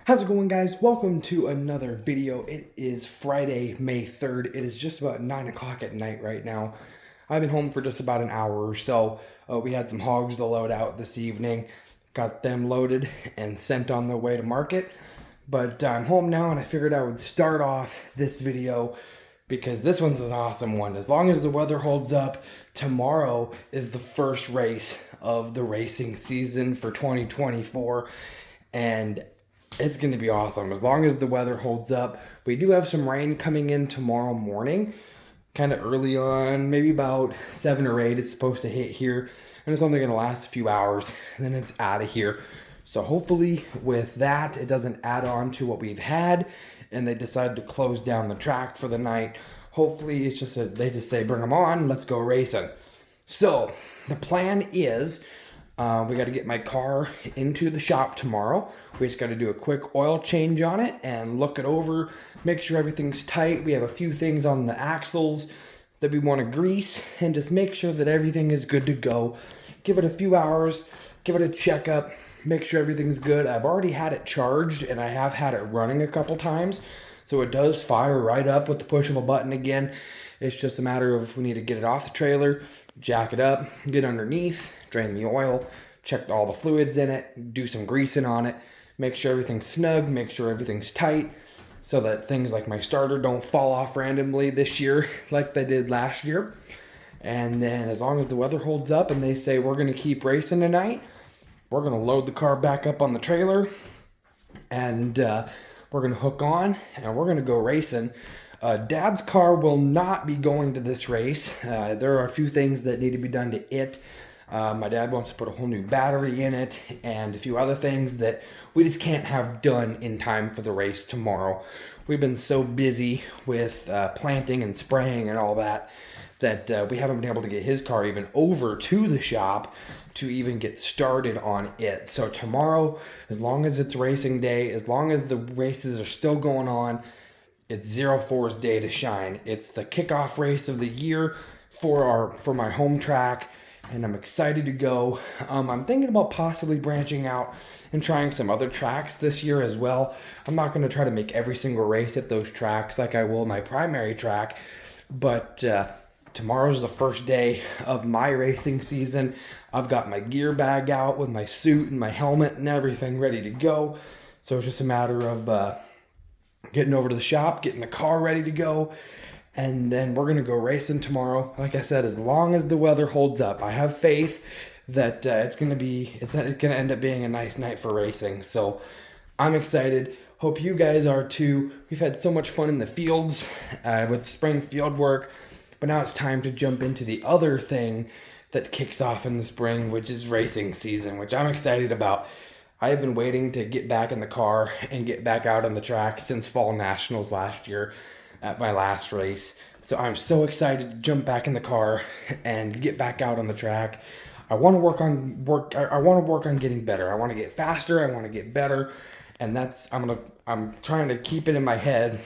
How's it going, guys? Welcome to another video. It is Friday, May 3rd. It is just about 9 o'clock at night right now. I've been home for just about an hour or so. We had some hogs to load out this evening. Got them loaded and sent on their way to market. But I'm home now and I figured I would start off this video because this one's an awesome one. As long as the weather holds up, tomorrow is the first race of the racing season for 2024. And it's going to be awesome as long as the weather holds up. We do have some rain coming in tomorrow morning, kind of early on, maybe about 7 or 8. It's supposed to hit here, and it's only going to last a few hours, and then it's out of here. So hopefully with that, it doesn't add on to what we've had, and they decide to close down the track for the night. Hopefully it's just they just say, bring them on, let's go racing. So the plan is, we got to get my car into the shop tomorrow. We just got to do a quick oil change on it and look it over, make sure everything's tight. We have a few things on the axles that we want to grease and just make sure that everything is good to go. Give it a few hours, give it a checkup, make sure everything's good. I've already had it charged and I have had it running a couple times. So it does fire right up with the push of a button again. It's just a matter of we need to get it off the trailer, jack it up, get underneath, drain the oil, check all the fluids in it, do some greasing on it, make sure everything's snug, make sure everything's tight so that things like my starter don't fall off randomly this year like they did last year. And then as long as the weather holds up and they say we're going to keep racing tonight, we're going to load the car back up on the trailer and we're going to hook on and we're going to go racing. Dad's car will not be going to this race. There are a few things that need to be done to it. My dad wants to put a whole new battery in it and a few other things that we just can't have done in time for the race tomorrow. We've been so busy with planting and spraying and all that we haven't been able to get his car even over to the shop to even get started on it. So tomorrow, as long as it's racing day, as long as the races are still going on, it's 04's day to shine. It's the kickoff race of the year for my home track, and I'm excited to go. I'm thinking about possibly branching out and trying some other tracks this year as well. I'm not going to try to make every single race at those tracks like I will my primary track, but tomorrow's the first day of my racing season. I've got my gear bag out with my suit and my helmet and everything ready to go. So it's just a matter of getting over to the shop, getting the car ready to go, and then we're going to go racing tomorrow. Like I said, as long as the weather holds up, I have faith that it's going to end up being a nice night for racing. So I'm excited. Hope you guys are too. We've had so much fun in the fields with spring field work, but now it's time to jump into the other thing that kicks off in the spring, which is racing season, which I'm excited about. I have been waiting to get back in the car and get back out on the track since Fall Nationals last year at my last race. So I'm so excited to jump back in the car and get back out on the track. I want to work on getting better. I want to get faster. I want to get better. And I'm trying to keep it in my head,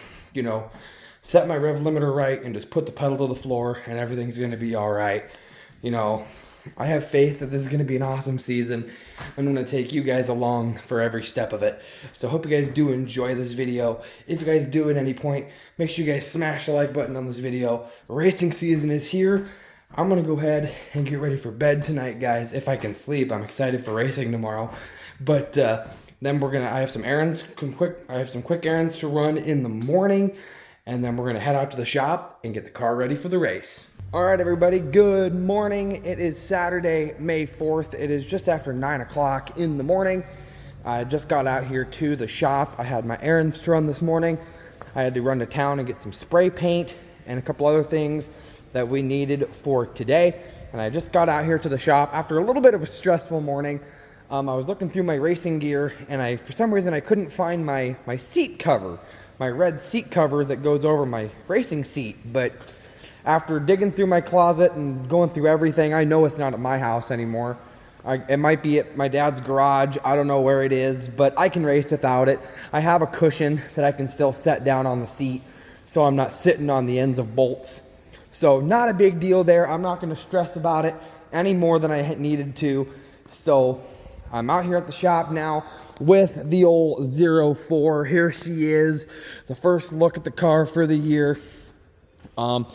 set my rev limiter right and just put the pedal to the floor and everything's going to be all right. I have faith that this is going to be an awesome season. I'm going to take you guys along for every step of it. So I hope you guys do enjoy this video. If you guys do at any point, make sure you guys smash the like button on this video. Racing season is here. I'm going to go ahead and get ready for bed tonight, guys. If I can sleep, I'm excited for racing tomorrow. But then I have some quick errands to run in the morning. And then we're going to head out to the shop and get the car ready for the race. All right, everybody, good morning. It is Saturday, May 4th. It is just after 9 o'clock in the morning. I just got out here to the shop. I had my errands to run this morning. I had to run to town and get some spray paint and a couple other things that we needed for today. And I just got out here to the shop after a little bit of a stressful morning. I was looking through my racing gear and for some reason I couldn't find my seat cover, my red seat cover that goes over my racing seat. But after digging through my closet and going through everything, I know it's not at my house anymore. It might be at my dad's garage. I don't know where it is, but I can race without it. I have a cushion that I can still set down on the seat so I'm not sitting on the ends of bolts. So not a big deal there. I'm not going to stress about it any more than I needed to. So I'm out here at the shop now with the old 04. Here she is, the first look at the car for the year. I've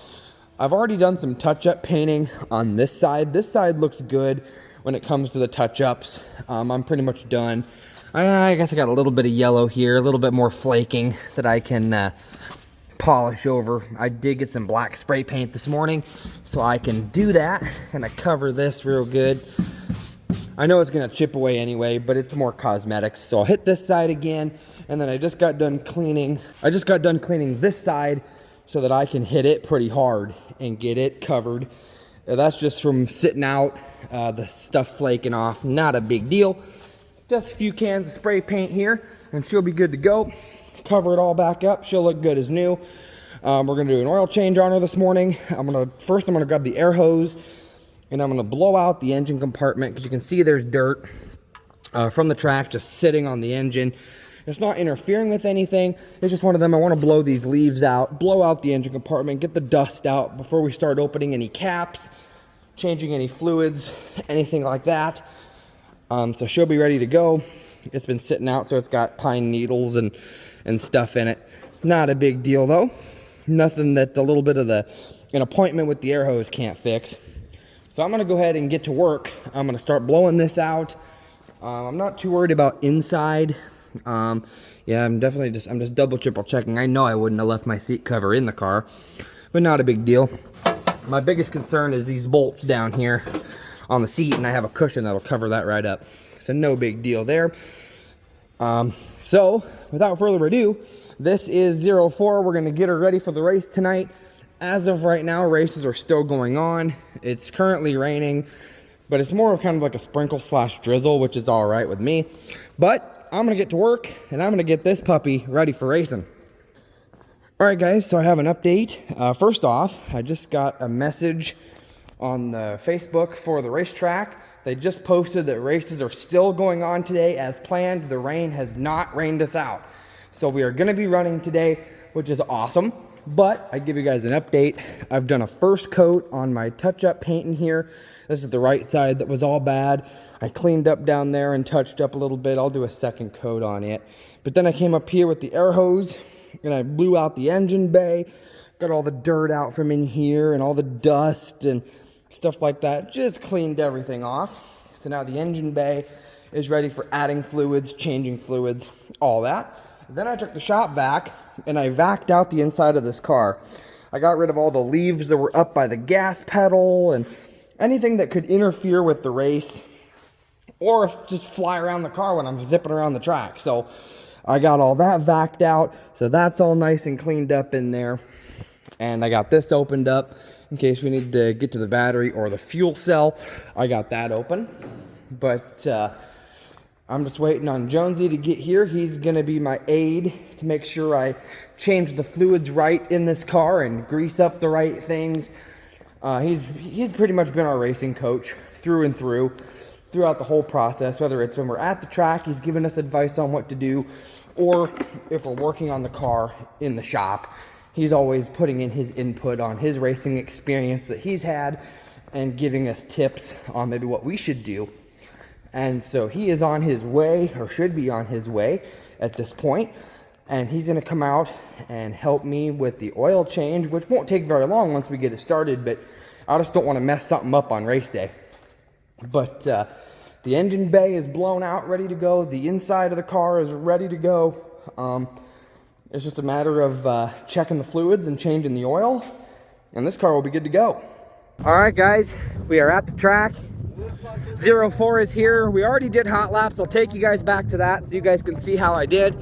already done some touch-up painting on this side. This side looks good when it comes to the touch-ups. I'm pretty much done. I guess I got a little bit of yellow here, a little bit more flaking that I can polish over. I did get some black spray paint this morning, so I can do that. Gonna cover this real good. I know it's gonna chip away anyway, but it's more cosmetics. So I'll hit this side again, and then I just got done cleaning. This side so that I can hit it pretty hard and get it covered. That's just from sitting out, the stuff flaking off. Not a big deal. Just a few cans of spray paint here, and she'll be good to go. Cover it all back up. She'll look good as new. We're gonna do an oil change on her this morning. First I'm gonna grab the air hose, and I'm gonna blow out the engine compartment, because you can see there's dirt from the track just sitting on the engine. It's not interfering with anything. It's just one of them. I want to blow these leaves out, blow out the engine compartment, get the dust out before we start opening any caps, changing any fluids, anything like that. So she'll be ready to go. It's been sitting out, so it's got pine needles and stuff in it. Not a big deal though. Nothing that a little bit of an appointment with the air hose can't fix. So I'm gonna go ahead and get to work. I'm gonna start blowing this out. I'm not too worried about inside. Yeah, I'm just double triple checking. I know I wouldn't have left my seat cover in the car, but not a big deal. My biggest concern is these bolts down here on the seat, and I have a cushion that'll cover that right up. So no big deal there. So without further ado, this is 04. We're gonna get her ready for the race tonight. As of right now, races are still going on. It's currently raining, but it's more of kind of like a sprinkle / drizzle, which is all right with me. But I'm gonna get to work, and I'm gonna get this puppy ready for racing. All right, guys, so I have an update. First off, I just got a message on the Facebook for the racetrack. They just posted that races are still going on today as planned. The rain has not rained us out. So we are gonna be running today, which is awesome. But I give you guys an update. I've done a first coat on my touch-up paint in here. This is the right side that was all bad. I cleaned up down there and touched up a little bit. I'll do a second coat on it. But then I came up here with the air hose, and I blew out the engine bay. Got all the dirt out from in here and all the dust and stuff like that. Just cleaned everything off. So now the engine bay is ready for adding fluids, changing fluids, all that. Then I took the shop vac, and I vacked out the inside of this car. I got rid of all the leaves that were up by the gas pedal and anything that could interfere with the race, or just fly around the car when I'm zipping around the track. So I got all that vacked out, so that's all nice and cleaned up in there. And I got this opened up in case we need to get to the battery or the fuel cell. I got that open. But I'm just waiting on Jonesy to get here. He's gonna be my aide to make sure I change the fluids right in this car and grease up the right things. He's pretty much been our racing coach through and through. Throughout the whole process, whether it's when we're at the track, he's giving us advice on what to do, or if we're working on the car in the shop, he's always putting in his input on his racing experience that he's had and giving us tips on maybe what we should do. And so he is on his way, or should be on his way at this point, and he's going to come out and help me with the oil change, which won't take very long once we get it started, but I just don't want to mess something up on race day. But the engine bay is blown out, ready to go. The inside of the car is ready to go. It's just a matter of checking the fluids and changing the oil, and this car will be good to go. All right, guys, we are at the track. 04 is here. We already did hot laps. I'll take you guys back to that so you guys can see how I did.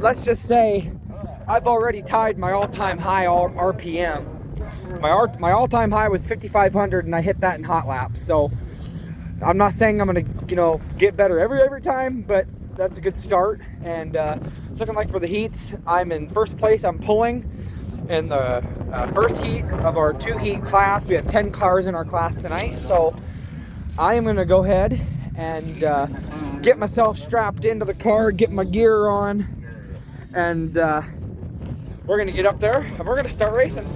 But let's just say I've already tied my all-time high RPM. My all-time high was 5,500, and I hit that in hot laps. So I'm not saying I'm gonna, get better every time, but that's a good start. And it's looking like for the heats, I'm in first place. I'm pulling in the first heat of our 2-heat class. We have 10 cars in our class tonight, so I am gonna go ahead and get myself strapped into the car, get my gear on, and we're gonna get up there and we're gonna start racing.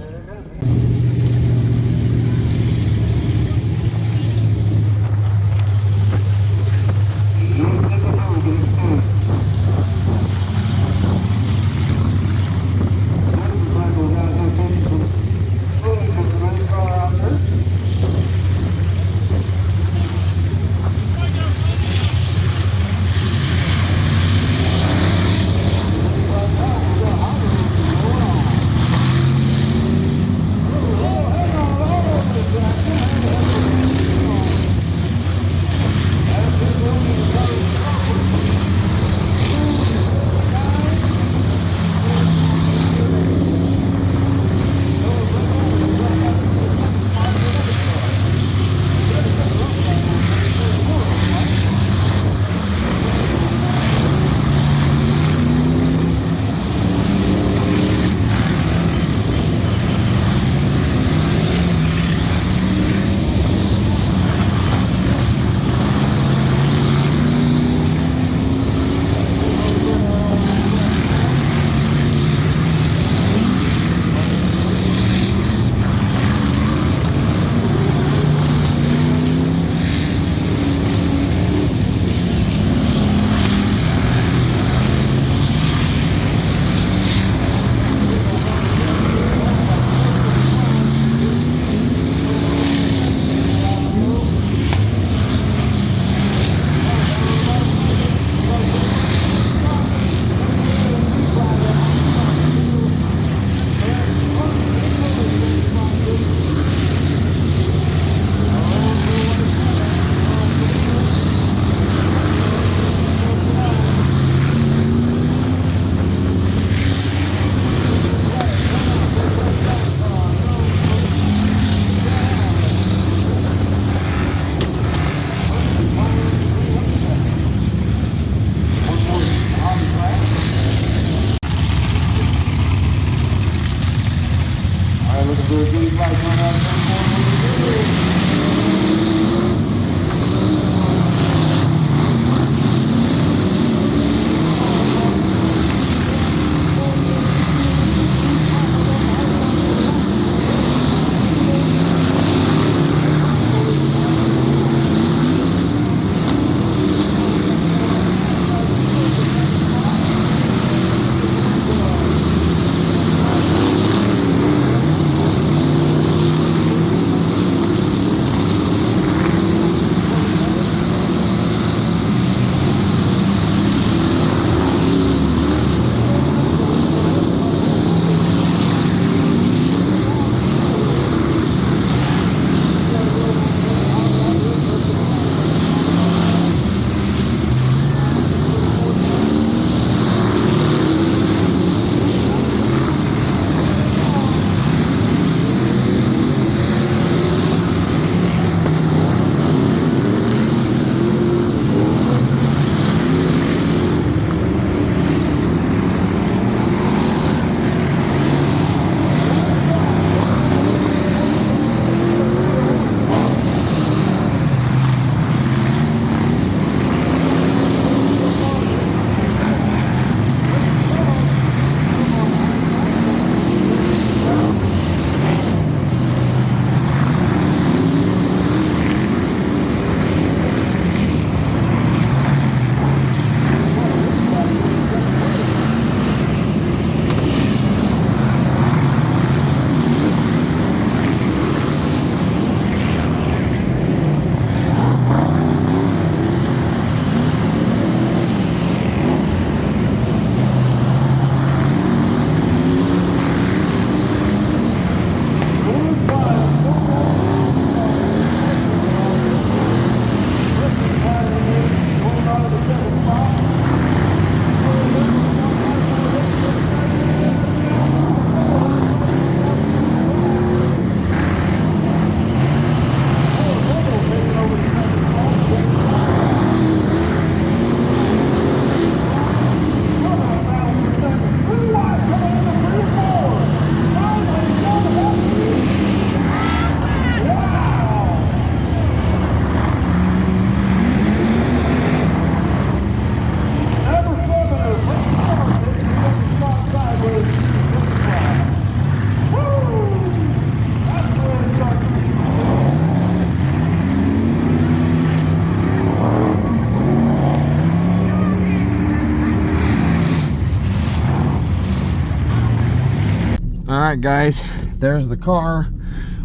All right, guys, there's the car.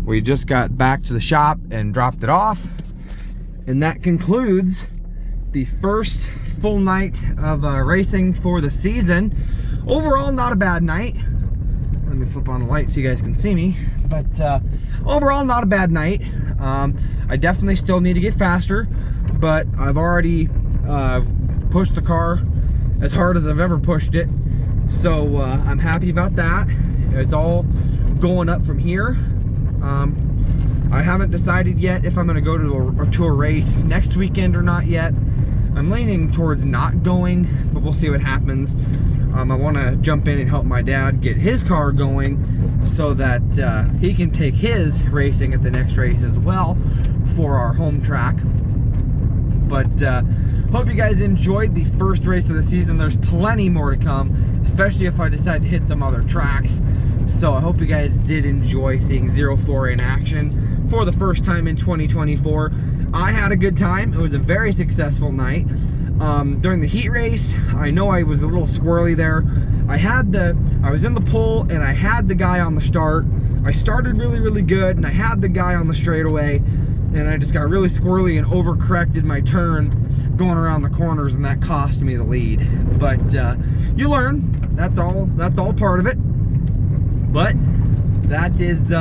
We just got back to the shop and dropped it off. And that concludes the first full night of racing for the season. Overall, not a bad night. Let me flip on the light so you guys can see me. But overall, not a bad night. I definitely still need to get faster, but I've already pushed the car as hard as I've ever pushed it. So I'm happy about that. It's all going up from here. I haven't decided yet if I'm going to go to a race next weekend or not yet. I'm leaning towards not going, but we'll see what happens. I want to jump in and help my dad get his car going so that he can take his racing at the next race as well for our home track. But hope you guys enjoyed the first race of the season. There's plenty more to come, especially if I decide to hit some other tracks. So I hope you guys did enjoy seeing 04 in action for the first time in 2024. I had a good time. It was a very successful night. During the heat race, I know I was a little squirrely there. I was in the pole and I had the guy on the start. I started really good and I had the guy on the straightaway, and I just got really squirrely and overcorrected my turn going around the corners, and that cost me the lead. But you learn. That's all part of it. But that is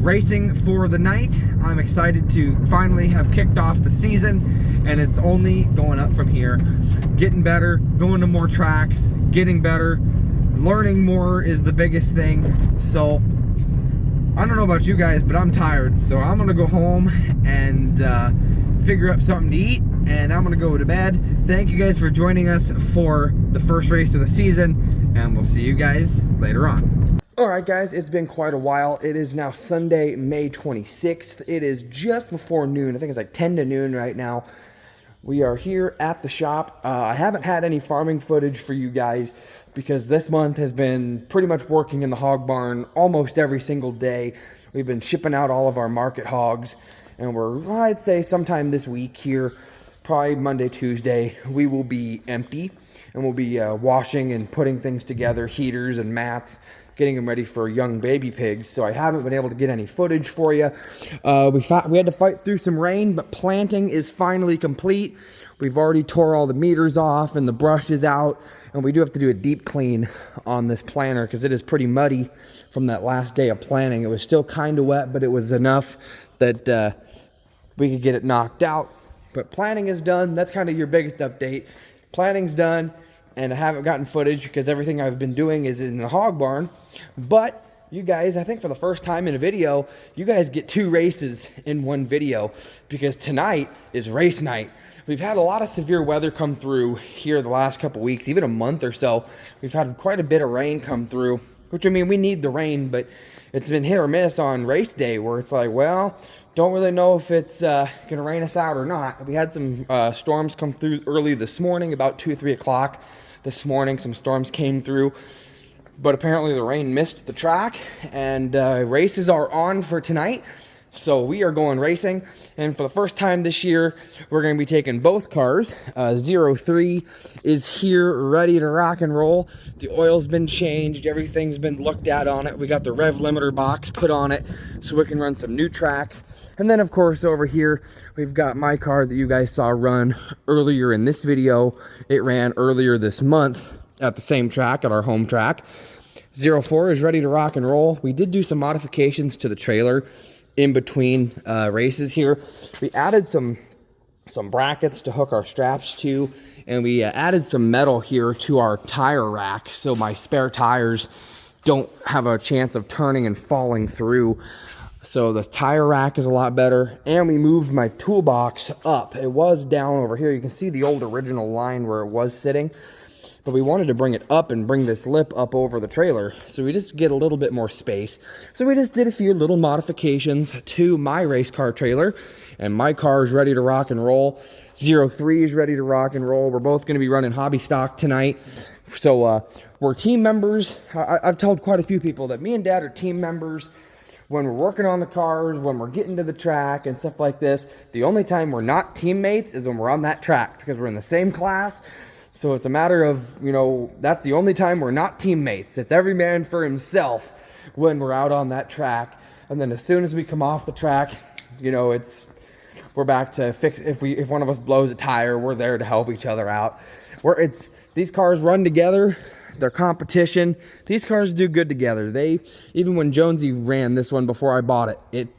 racing for the night. I'm excited to finally have kicked off the season, and it's only going up from here. Getting better, going to more tracks, getting better, learning more is the biggest thing. So I don't know about you guys, but I'm tired, so I'm gonna go home and figure up something to eat, and I'm gonna go to bed. Thank you guys for joining us for the first race of the season, and we'll see you guys later on. Alright guys, it's been quite a while. It is now Sunday, May 26th. It is just before noon. I think it's like 10 to noon right now. We are here at the shop. I haven't had any farming footage for you guys because this month has been pretty much working in the hog barn almost every single day. We've been shipping out all of our market hogs, and I'd say sometime this week here, probably Monday, Tuesday, we will be empty, and we'll be washing and putting things together, heaters and mats, getting them ready for young baby pigs. So I haven't been able to get any footage for you. We had to fight through some rain, but planting is finally complete. We've already tore all the meters off and the brush is out, and we do have to do a deep clean on this planter because it is pretty muddy from that last day of planting. It was still kind of wet, but it was enough that we could get it knocked out. But planting is done. That's kind of your biggest update. Planting's done, and I haven't gotten footage because everything I've been doing is in the hog barn. But you guys, I think for the first time in a video, you guys get 2 races in one video because tonight is race night. We've had a lot of severe weather come through here the last couple weeks, even a month or so. We've had quite a bit of rain come through, which, I mean, we need the rain, but it's been hit or miss on race day where it's like, well, don't really know if it's going to rain us out or not. We had some storms come through early this morning, about 2 or 3 o'clock this morning. Some storms came through, but apparently the rain missed the track, and races are on for tonight. So we are going racing, and for the first time this year, we're going to be taking both cars. 03 is here, ready to rock and roll. The oil's been changed, everything's been looked at on it. We got the rev limiter box put on it so we can run some new tracks. And then, of course, over here, we've got my car that you guys saw run earlier in this video. It ran earlier this month at the same track, at our home track. 04 is ready to rock and roll. We did do some modifications to the trailer in between races here. We added some brackets to hook our straps to, and we added some metal here to our tire rack so my spare tires don't have a chance of turning and falling through. So the tire rack is a lot better, and we moved my toolbox up. It was down over here. You can see the old original line where it was sitting, but we wanted to bring it up and bring this lip up over the trailer so we just get a little bit more space. So we just did a few little modifications to my race car trailer, and my car is ready to rock and roll. 03 is ready to rock and roll. We're both going to be running hobby stock tonight. So we're team members. I've told quite a few people that me and Dad are team members when we're working on the cars, when we're getting to the track and stuff like this. The only time we're not teammates is when we're on that track because we're in the same class. So it's a matter of, you know, that's the only time we're not teammates. It's every man for himself when we're out on that track. And then as soon as we come off the track, you know, we're back to fix. If one of us blows a tire, we're there to help each other out. These cars run together. They're competition. These cars do good together. Even when Jonesy ran this one before I bought it,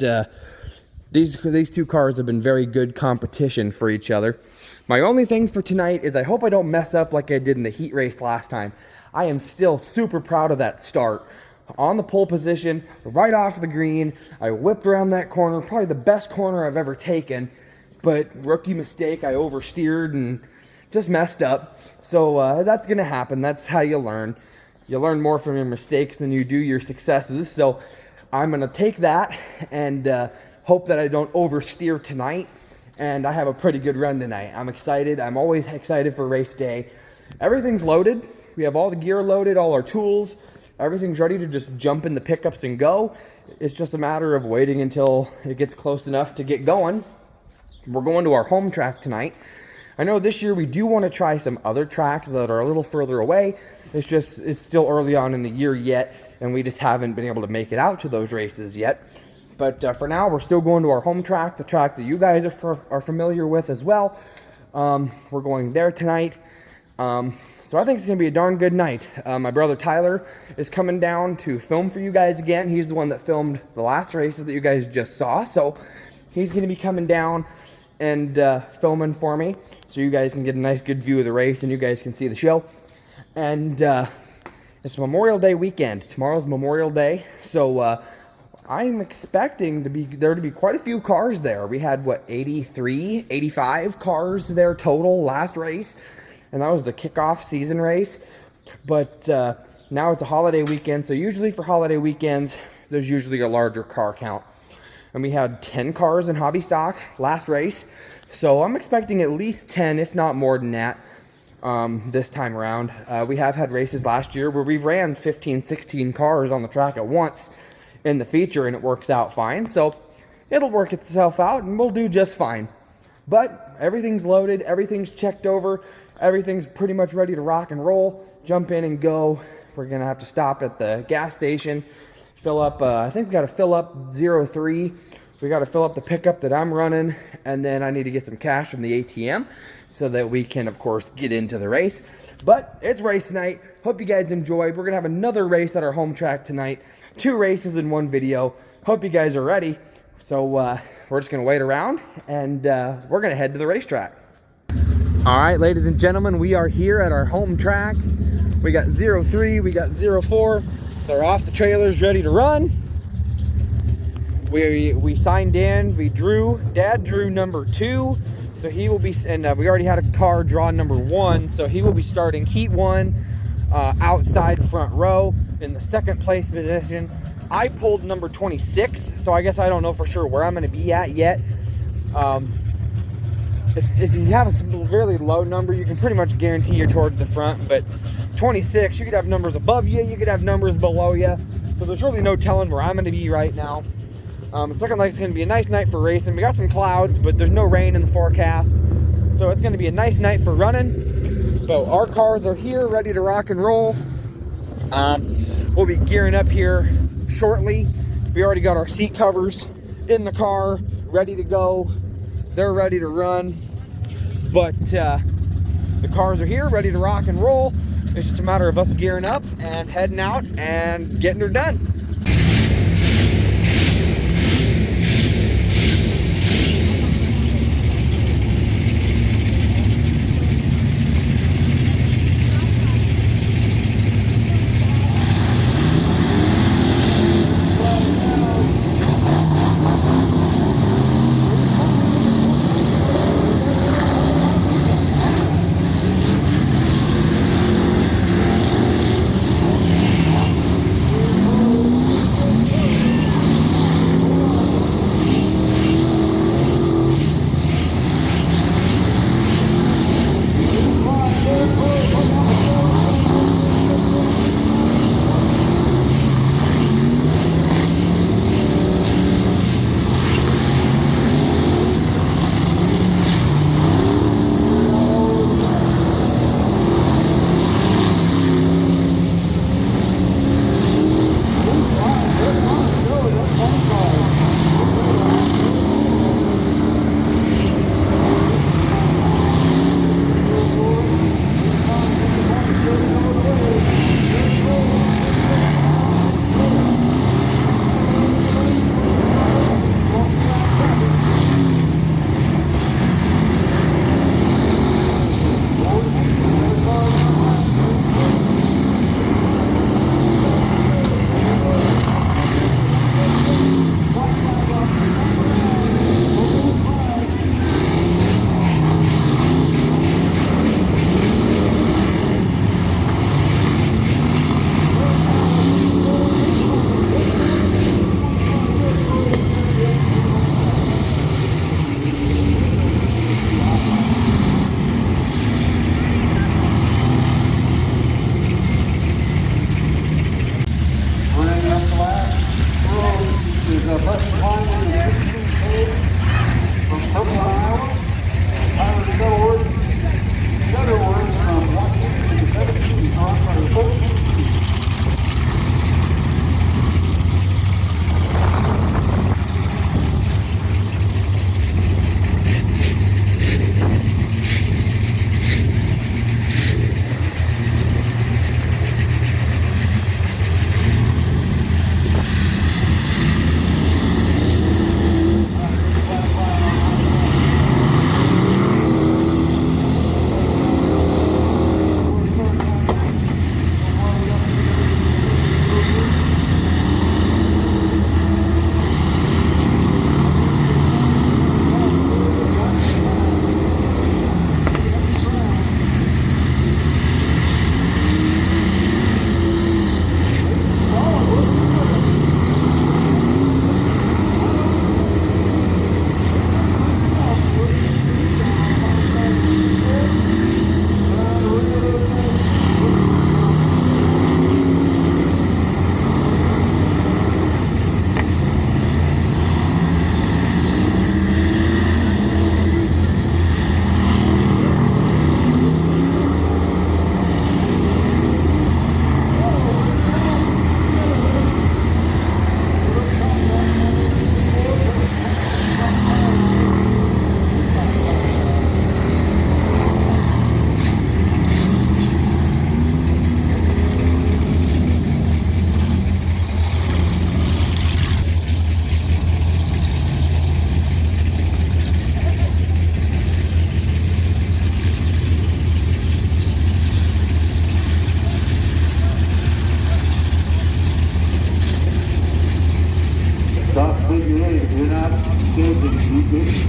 these two cars have been very good competition for each other. My only thing for tonight is I hope I don't mess up like I did in the heat race last time. I am still super proud of that start. On the pole position, right off the green, I whipped around that corner, probably the best corner I've ever taken, but rookie mistake, I oversteered and just messed up. So that's going to happen. That's how you learn. You learn more from your mistakes than you do your successes. So I'm going to take that and hope that I don't oversteer tonight, and I have a pretty good run tonight. I'm excited. I'm always excited for race day. Everything's loaded. We have all the gear loaded, all our tools. Everything's ready to just jump in the pickups and go. It's just a matter of waiting until it gets close enough to get going. We're going to our home track tonight. I know this year we do want to try some other tracks that are a little further away. It's still early on in the year yet, and we just haven't been able to make it out to those races yet. But for now, we're still going to our home track, the track that you guys are familiar with as well. We're going there tonight. So I think it's going to be a darn good night. My brother Tyler is coming down to film for you guys again. He's the one that filmed the last races that you guys just saw. So he's going to be coming down and filming for me so you guys can get a nice good view of the race and you guys can see the show. And it's Memorial Day weekend. Tomorrow's Memorial Day. So I'm expecting there to be quite a few cars there. We had, 85 cars there total last race. And that was the kickoff season race. But now it's a holiday weekend. So usually for holiday weekends, there's usually a larger car count. And we had 10 cars in hobby stock last race. So I'm expecting at least 10, if not more than that, this time around. We have had races last year where we've ran 15, 16 cars on the track at once in the feature, and it works out fine. So it'll work itself out, and we'll do just fine. But everything's loaded. Everything's checked over. Everything's pretty much ready to rock and roll. Jump in and go. We're going to have to stop at the gas station, fill up, I think we got to fill up 03. We got to fill up the pickup that I'm running, and then I need to get some cash from the ATM so that we can, of course, get into the race. But it's race night. Hope you guys enjoyed. We're going to have another race at our home track tonight. 2 races in one video. Hope you guys are ready. So we're just going to wait around, and we're going to head to the racetrack. All right, ladies and gentlemen, we are here at our home track. We got 03, we got 04. They're off the trailers, ready to run. We signed in. Dad drew number 2, so he will be, and we already had a car draw number 1, so he will be starting heat 1 outside front row in the second place position. I pulled number 26, so I guess I don't know for sure where I'm going to be at yet. If you have a really low number, you can pretty much guarantee you're towards the front. But 26, you could have numbers above you, you could have numbers below you. So there's really no telling where I'm going to be right now. It's looking like it's going to be a nice night for racing. We got some clouds, but there's no rain in the forecast. So it's going to be a nice night for running. So our cars are here, ready to rock and roll. We'll be gearing up here shortly. We already got our seat covers in the car, ready to go. They're ready to run. But the cars are here, ready to rock and roll. It's just a matter of us gearing up and heading out and getting her done.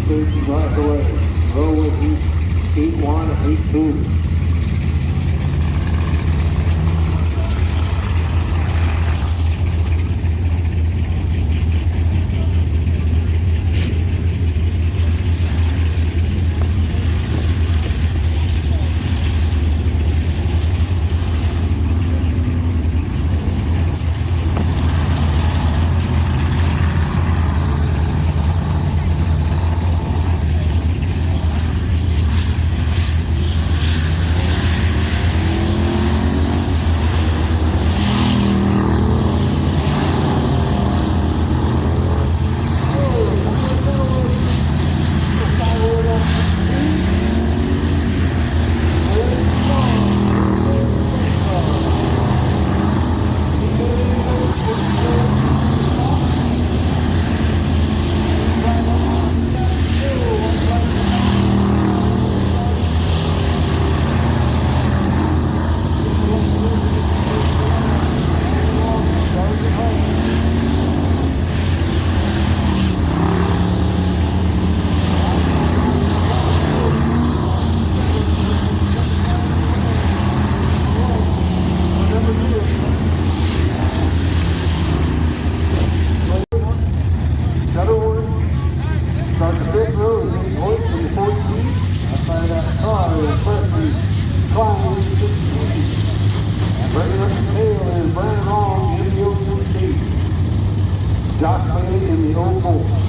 station right away. Go with you, 81 and 82. Josh Bailey in the 04.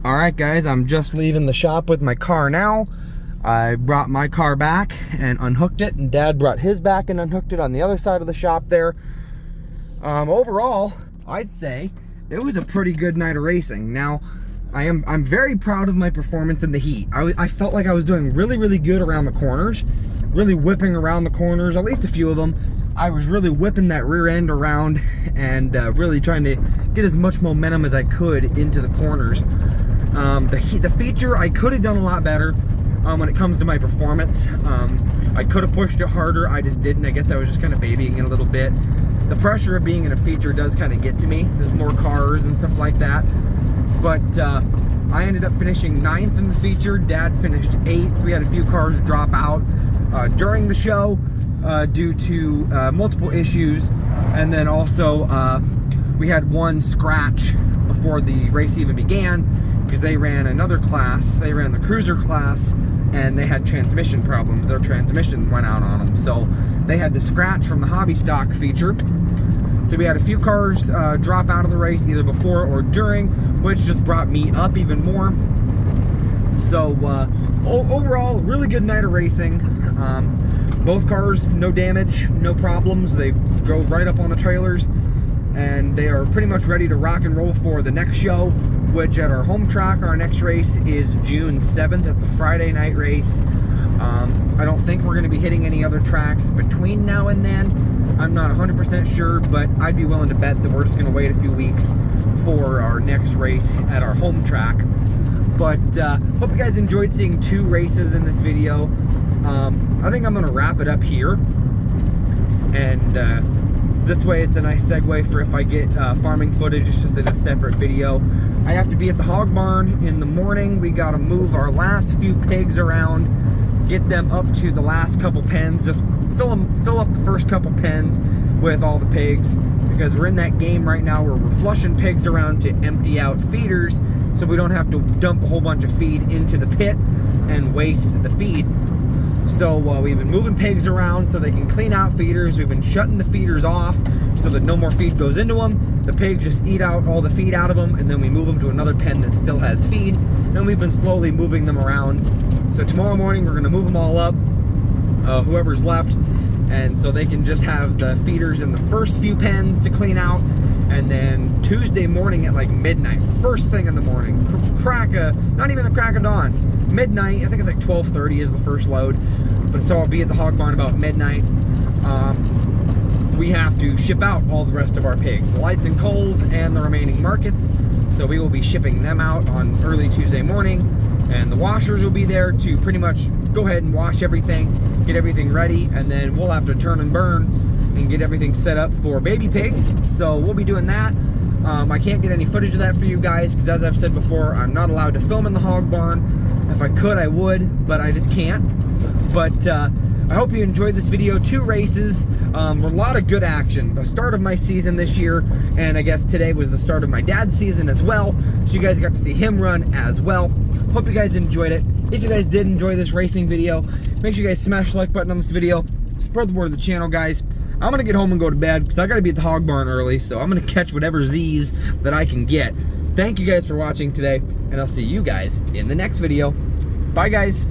Alright guys, I'm just leaving the shop with my car now. I brought my car back and unhooked it, and Dad brought his back and unhooked it on the other side of the shop there. Overall, I'd say it was a pretty good night of racing. Now, I'm very proud of my performance in the heat. I felt like I was doing really good around the corners, really whipping around the corners, at least a few of them. I was really whipping that rear end around and really trying to get as much momentum as I could into the corners. The feature, I could have done a lot better when it comes to my performance. I could have pushed it harder, I just didn't. I guess I was just kind of babying it a little bit. The pressure of being in a feature does kind of get to me. There's more cars and stuff like that. But I ended up finishing 9th in the feature. Dad finished 8th. We had a few cars drop out during the show due to multiple issues. And then also we had one scratch before the race even began because they ran another class. They ran the cruiser class and they had transmission problems. Their transmission went out on them. So they had to scratch from the hobby stock feature. So we had a few cars drop out of the race either before or during, which just brought me up even more. So overall, really good night of racing. Both cars, no damage, no problems. They drove right up on the trailers, and they are pretty much ready to rock and roll for the next show, which at our home track, our next race is June 7th. It's a Friday night race. I don't think we're going to be hitting any other tracks between now and then. I'm not 100% sure, but I'd be willing to bet that we're just going to wait a few weeks for our next race at our home track. But hope you guys enjoyed seeing 2 races in this video. I think I'm going to wrap it up here. And this way it's a nice segue for if I get farming footage. It's just in a separate video. I have to be at the hog barn in the morning. We got to move our last few pigs around, get them up to the last couple pens, just fill up the first couple pens with all the pigs, because we're in that game right now where we're flushing pigs around to empty out feeders so we don't have to dump a whole bunch of feed into the pit and waste the feed. So we've been moving pigs around so they can clean out feeders. We've been shutting the feeders off so that no more feed goes into them. The pigs just eat out all the feed out of them, and then we move them to another pen that still has feed, and we've been slowly moving them around. So tomorrow morning we're going to move them all up, whoever's left, and so they can just have the feeders in the first few pens to clean out. And then Tuesday morning at like midnight, first thing in the morning, not even the crack of dawn, midnight, I think it's like 12:30 is the first load, but so I'll be at the hog barn about midnight. We have to ship out all the rest of our pigs, the lights and coals and the remaining markets, so we will be shipping them out on early Tuesday morning, and the washers will be there to pretty much go ahead and wash everything, get everything ready, and then we'll have to turn and burn and get everything set up for baby pigs. So we'll be doing that. I can't get any footage of that for you guys because, as I've said before, I'm not allowed to film in the hog barn. If I could, I would, but I just can't. But I hope you enjoyed this video. 2 races, a lot of good action. The start of my season this year, and I guess today was the start of my dad's season as well, so you guys got to see him run as well. Hope you guys enjoyed it. If you guys did enjoy this racing video, make sure you guys smash the like button on this video. Spread the word of the channel, guys. I'm gonna get home and go to bed because I gotta be at the hog barn early, so I'm gonna catch whatever Z's that I can get. Thank you guys for watching today, and I'll see you guys in the next video. Bye, guys.